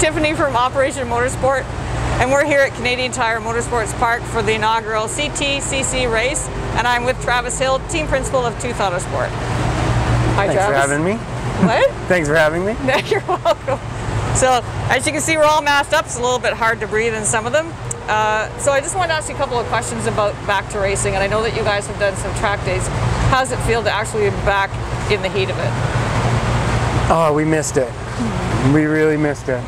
Tiffany from Operation Motorsport, and we're here at Canadian Tire Motorsports Park for the inaugural CTCC race, and I'm with Travis Hill, team principal of TWOth Autosport. Hi, Thanks Travis. for having me. What? Thanks for having me. You're welcome. So, as you can see, we're all masked up. It's a little bit hard to breathe in some of them. So I just wanted to ask you a couple of questions about back to racing, and I know that you guys have done some track days. How does it feel to actually be back in the heat of it? Oh, we missed it. We really missed it.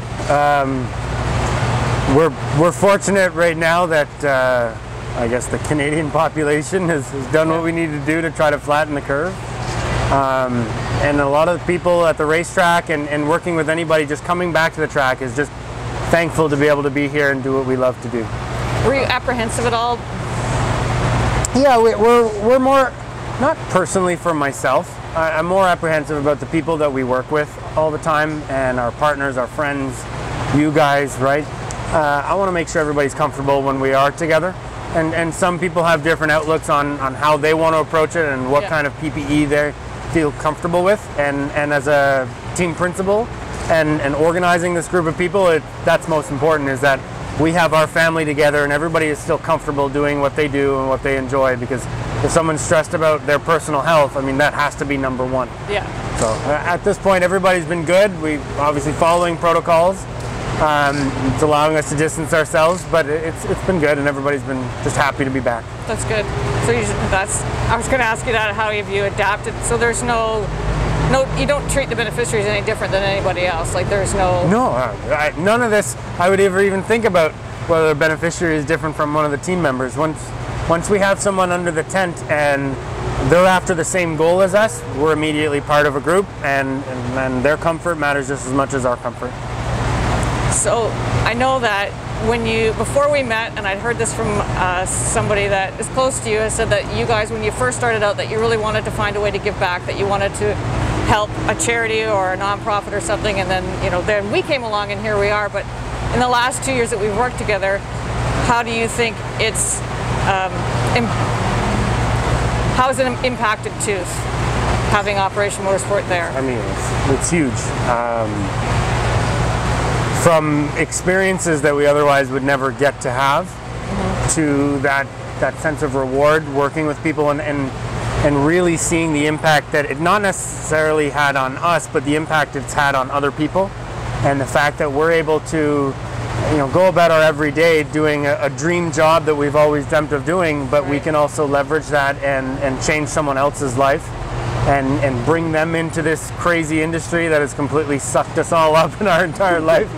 We're fortunate right now that I guess the Canadian population has done what we need to do to try to flatten the curve. And a lot of the people at the racetrack and working with anybody just coming back to the track is just thankful to be able to be here and do what we love to do. Were you apprehensive at all? Yeah, we're more, not personally for myself, I'm more apprehensive about the people that we work with all the time and our partners, our friends, you guys, right? I want to make sure everybody's comfortable when we are together. And some people have different outlooks on how they want to approach it and what kind of PPE they feel comfortable with. And as a team principal and organizing this group of people, that's most important, is that we have our family together and everybody is still comfortable doing what they do and what they enjoy, because if someone's stressed about their personal health, I mean, that has to be number one. Yeah. So at this point, everybody's been good. We're obviously following protocols. It's allowing us to distance ourselves, but it's been good, and everybody's been just happy to be back. That's good. So I was going to ask you that, how have you adapted? So there's no, you don't treat the beneficiaries any different than anybody else. Like there's no. No, none of this. I would ever even think about whether a beneficiary is different from one of the team members. Once we have someone under the tent and they're after the same goal as us, we're immediately part of a group, and their comfort matters just as much as our comfort. So I know that before we met, and I'd heard this from somebody that is close to you, has said that you guys, when you first started out, that you really wanted to find a way to give back, that you wanted to help a charity or a nonprofit or something, and then then we came along and here we are. But in the last 2 years that we've worked together, how do you think it's how has it impacted TWOth, having Operation Motorsport there? I mean, it's huge. From experiences that we otherwise would never get to have, to that sense of reward, working with people and really seeing the impact that it not necessarily had on us, but the impact it's had on other people, and the fact that we're able to go about our everyday doing a dream job that we've always dreamt of doing, but we can also leverage that and change someone else's life and bring them into this crazy industry that has completely sucked us all up in our entire life.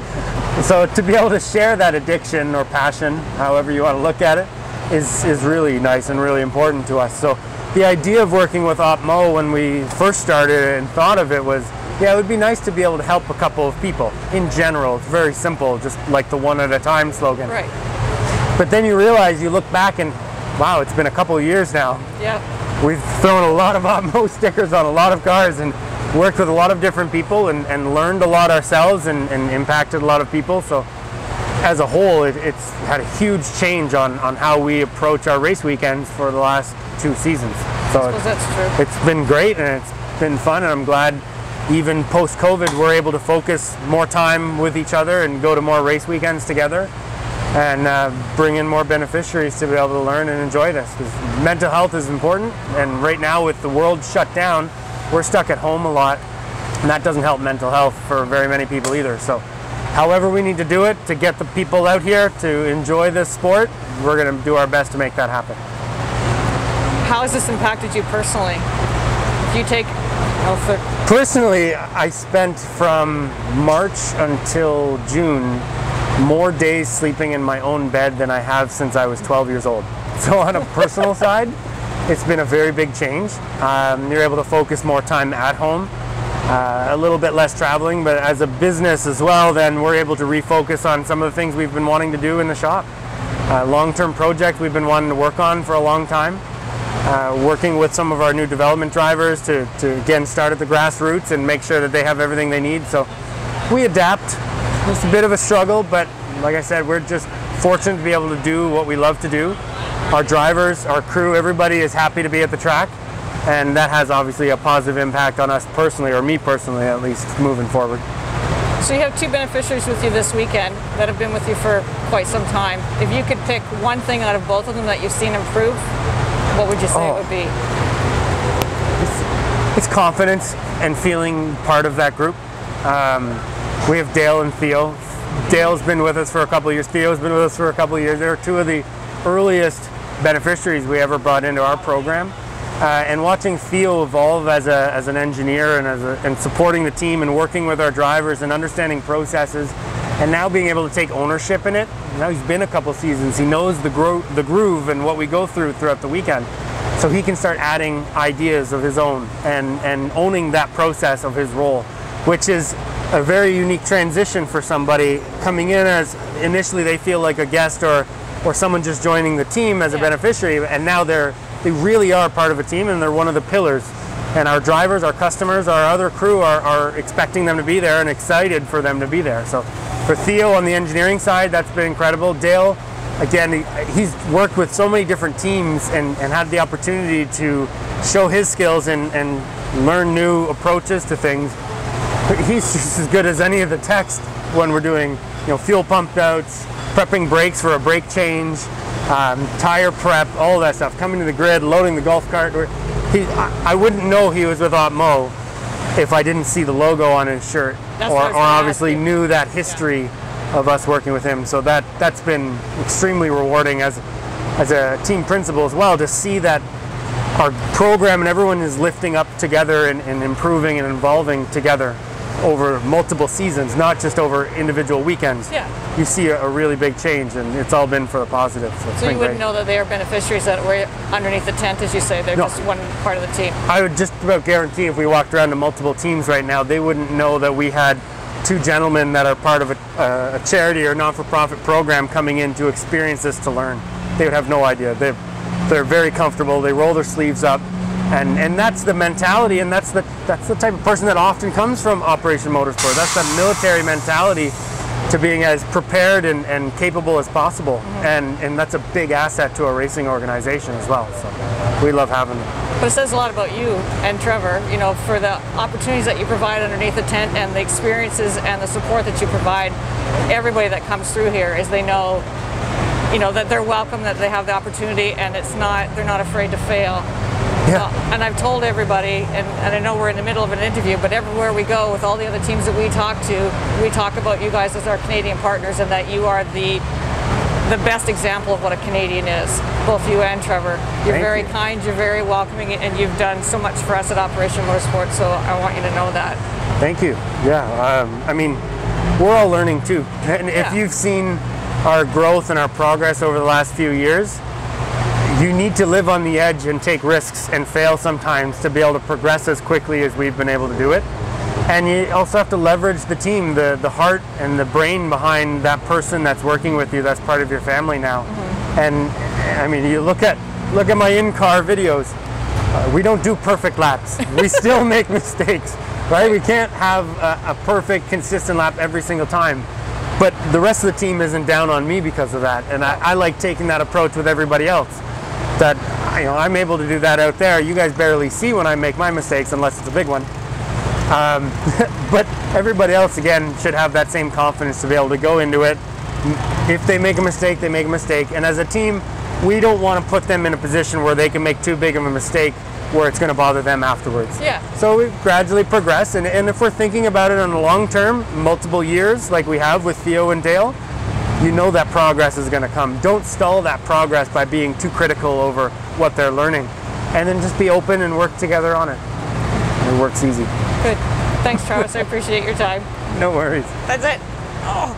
So to be able to share that addiction or passion, however you want to look at it, is really nice and really important to us. So the idea of working with OpMo when we first started and thought of it was, yeah, it would be nice to be able to help a couple of people. In general, it's very simple, just like the one at a time slogan. Right. But then you realize, you look back and, wow, it's been a couple of years now. Yeah. We've thrown a lot of OpMo stickers on a lot of cars and worked with a lot of different people and learned a lot ourselves and impacted a lot of people. So as a whole, it's had a huge change on how we approach our race weekends for the last 2 seasons. So I suppose that's true. It's been great and it's been fun, and I'm glad even post-COVID we're able to focus more time with each other and go to more race weekends together and bring in more beneficiaries to be able to learn and enjoy this. Because mental health is important, and right now with the world shut down, we're stuck at home a lot, and that doesn't help mental health for very many people either. So however we need to do it to get the people out here to enjoy this sport, we're going to do our best to make that happen. How has this impacted you personally? If you take Personally, I spent from March until June more days sleeping in my own bed than I have since I was 12 years old. So on a personal side, it's been a very big change. You're able to focus more time at home, a little bit less traveling, but as a business as well, then we're able to refocus on some of the things we've been wanting to do in the shop. Long-term project we've been wanting to work on for a long time. Working with some of our new development drivers to again start at the grassroots and make sure that they have everything they need. So we adapt. It's a bit of a struggle, but like I said, we're just fortunate to be able to do what we love to do. Our drivers, our crew, everybody is happy to be at the track, and that has obviously a positive impact on us personally, or me personally at least, moving forward. So you have two beneficiaries with you this weekend that have been with you for quite some time. If you could pick one thing out of both of them that you've seen improve, what would you say it would be? It's confidence and feeling part of that group. We have Dale and Theo. Dale's been with us for a couple of years. Theo's been with us for a couple of years. They're two of the earliest beneficiaries we ever brought into our program. And watching Theo evolve as an engineer and supporting the team and working with our drivers and understanding processes, and now being able to take ownership in it. Now he's been a couple seasons. He knows the groove and what we go throughout the weekend. So he can start adding ideas of his own and owning that process of his role, which is a very unique transition for somebody coming in as initially they feel like a guest or someone just joining the team as a beneficiary, and now they really are part of a team and they're one of the pillars. And our drivers, our customers, our other crew are expecting them to be there and excited for them to be there. So for Theo on the engineering side, that's been incredible. Dale, again, he's worked with so many different teams and had the opportunity to show his skills and learn new approaches to things. He's just as good as any of the techs when we're doing, fuel pump outs, prepping brakes for a brake change, tire prep, all that stuff, coming to the grid, loading the golf cart. I wouldn't know he was with OpMo if I didn't see the logo on his shirt or obviously knew that history of us working with him. So that's been extremely rewarding as a team principal as well, to see that our program and everyone is lifting up together and improving and evolving together over multiple seasons, not just over individual weekends. Yeah. You see a really big change, and it's all been for the positive. So you wouldn't know that they are beneficiaries that were underneath the tent, as you say. They're just one part of the team. I would just about guarantee if we walked around to multiple teams right now, they wouldn't know that we had two gentlemen that are part of a charity or not-for-profit program coming in to experience this, to learn. They would have no idea. They're very comfortable. They roll their sleeves up. And that's the mentality, and that's the type of person that often comes from Operation Motorsport. That's that military mentality to being as prepared and capable as possible. And that's a big asset to a racing organization as well. So we love having them. But it says a lot about you and Trevor, for the opportunities that you provide underneath the tent and the experiences and the support that you provide. Everybody that comes through here is they know, that they're welcome, that they have the opportunity, and they're not afraid to fail. Yeah. And I've told everybody, and I know we're in the middle of an interview, but everywhere we go with all the other teams that we talk about you guys as our Canadian partners, and that you are the best example of what a Canadian is, both you and Trevor. You're very kind, you're very welcoming, and you've done so much for us at Operation Motorsport, so I want you to know that. Thank you. Yeah, we're all learning too. And if you've seen our growth and our progress over the last few years, you need to live on the edge and take risks and fail sometimes to be able to progress as quickly as we've been able to do it. And you also have to leverage the team, the heart and the brain behind that person that's working with you, that's part of your family now. And you look at my in-car videos. We don't do perfect laps. We still make mistakes, right? We can't have a perfect, consistent lap every single time. But the rest of the team isn't down on me because of that. And I like taking that approach with everybody else. That I'm able to do that out there. You guys barely see when I make my mistakes unless it's a big one. But everybody else, again, should have that same confidence to be able to go into it. If they make a mistake, they make a mistake. And as a team, we don't want to put them in a position where they can make too big of a mistake where it's going to bother them afterwards. Yeah. So we gradually progress. And if we're thinking about it on the long term, multiple years like we have with Theo and Dale, that progress is going to come. Don't stall that progress by being too critical over what they're learning. And then just be open and work together on it. It works easy. Good. Thanks, Travis. I appreciate your time. No worries. That's it. Oh.